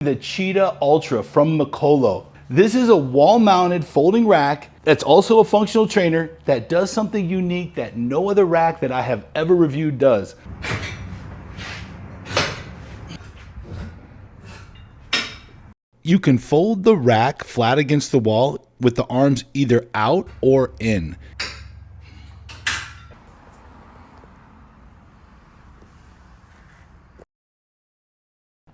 The Cheetah Ultra from Mikolo. This is a wall-mounted folding rack that's also a functional trainer that does something unique that no other rack that I have ever reviewed does. You can fold the rack flat against the wall with the arms either out or in.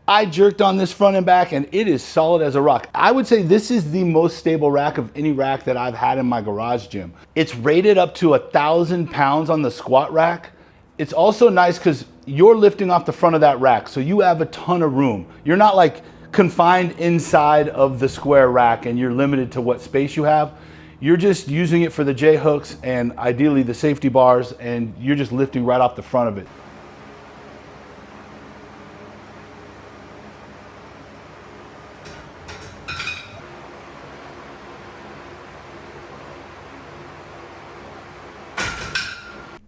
I jerked on this front and back and it is solid as a rock. I would say this is the most stable rack of any rack that I've had in my garage gym. It's rated up to 1,000 pounds on the squat rack. It's also nice because you're lifting off the front of that rack, so you have a ton of room. You're not like confined inside of the square rack and you're limited to what space you have. You're just using it for the J hooks and ideally the safety bars, and you're just lifting right off the front of it.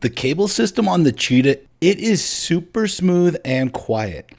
The cable system on the Cheetah, it is super smooth and quiet.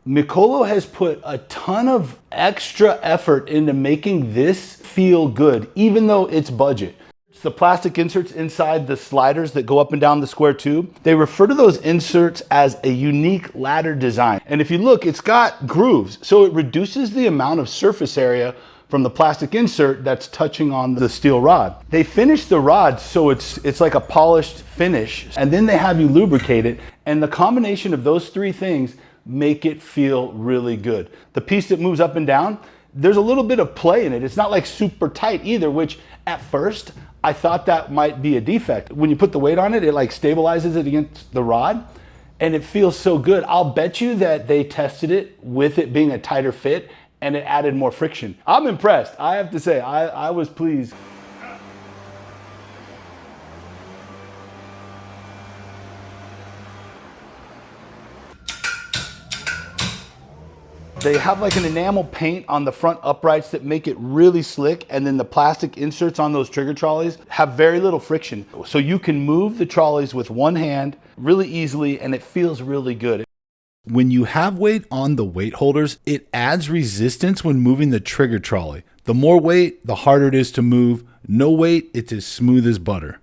Mikolo has put a ton of extra effort into making this feel good, even though it's budget. It's the plastic inserts inside the sliders that go up and down the square tube. They refer to those inserts as a unique ladder design. And if you look, it's got grooves, so it reduces the amount of surface area from the plastic insert that's touching on the steel rod. They finish the rod so it's like a polished finish, and then they have you lubricate it, and the combination of those three things make it feel really good. The piece that moves up and down, there's a little bit of play in it. It's not like super tight either, which at first I thought that might be a defect. When you put the weight on it, it like stabilizes it against the rod and it feels so good. I'll bet you that they tested it with it being a tighter fit and it added more friction. I'm impressed. I have to say, I was pleased. They have like an enamel paint on the front uprights that make it really slick, and then the plastic inserts on those trigger trolleys have very little friction. So you can move the trolleys with one hand really easily and it feels really good. When you have weight on the weight holders, it adds resistance when moving the trigger trolley. The more weight, the harder it is to move. No weight, it's as smooth as butter.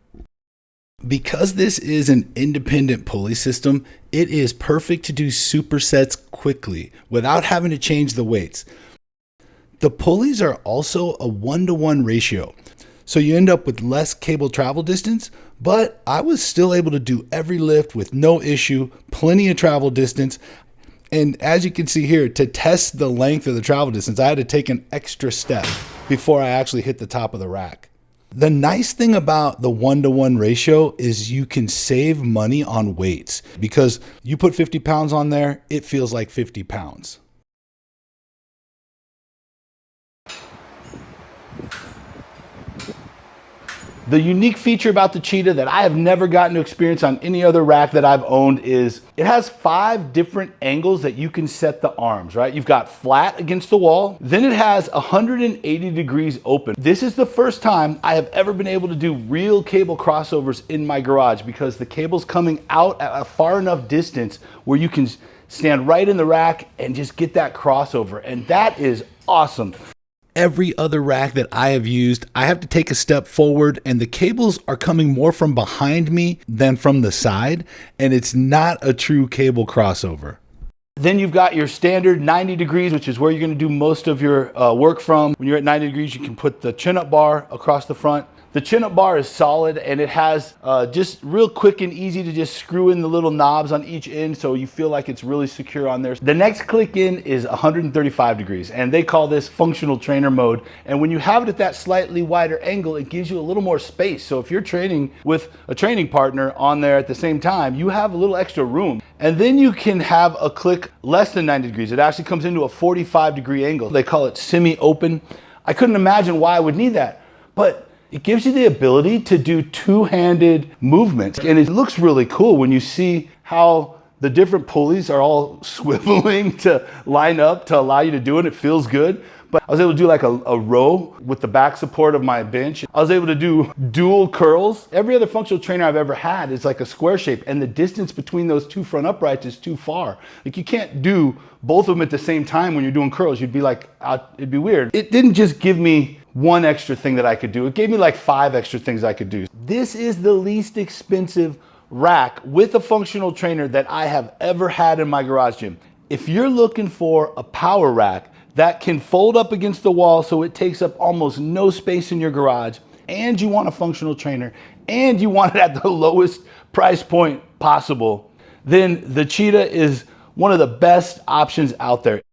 Because this is an independent pulley system, it is perfect to do supersets quickly without having to change the weights. The pulleys are also a 1-to-1 ratio, so you end up with less cable travel distance, but I was still able to do every lift with no issue, plenty of travel distance. And as you can see here, to test the length of the travel distance, I had to take an extra step before I actually hit the top of the rack. The nice thing about the 1-to-1 ratio is you can save money on weights because you put 50 pounds on there, it feels like 50 pounds. The unique feature about the Cheetah that I have never gotten to experience on any other rack that I've owned is it has 5 different angles that you can set the arms, right? You've got flat against the wall, then it has 180 degrees open. This is the first time I have ever been able to do real cable crossovers in my garage because the cable's coming out at a far enough distance where you can stand right in the rack and just get that crossover, and that is awesome. Every other rack that I have used, I have to take a step forward and the cables are coming more from behind me than from the side, and it's not a true cable crossover. Then you've got your standard 90 degrees, which is where you're going to do most of your work from. When you're at 90 degrees, you can put the chin-up bar across the front. The chin-up bar is solid and it has just real quick and easy to just screw in the little knobs on each end so you feel like it's really secure on there. The next click in is 135 degrees and they call this functional trainer mode. And when you have it at that slightly wider angle, it gives you a little more space. So if you're training with a training partner on there at the same time, you have a little extra room. And then you can have a click less than 90 degrees. It actually comes into a 45-degree angle. They call it semi-open. I couldn't imagine why I would need that, but it gives you the ability to do two-handed movements. And it looks really cool when you see how The different pulleys are all swiveling to line up to allow you to do it. It feels good. But I was able to do like a row with the back support of my bench. I was able to do dual curls. Every other functional trainer I've ever had is like a square shape, and the distance between those two front uprights is too far. Like you can't do both of them at the same time when you're doing curls. You'd be like, it'd be weird. It didn't just give me one extra thing that I could do. It gave me like 5 extra things I could do. This is the least expensive rack with a functional trainer that I have ever had in my garage gym. If you're looking for a power rack that can fold up against the wall so it takes up almost no space in your garage, and you want a functional trainer, and you want it at the lowest price point possible, then the Cheetah is one of the best options out there.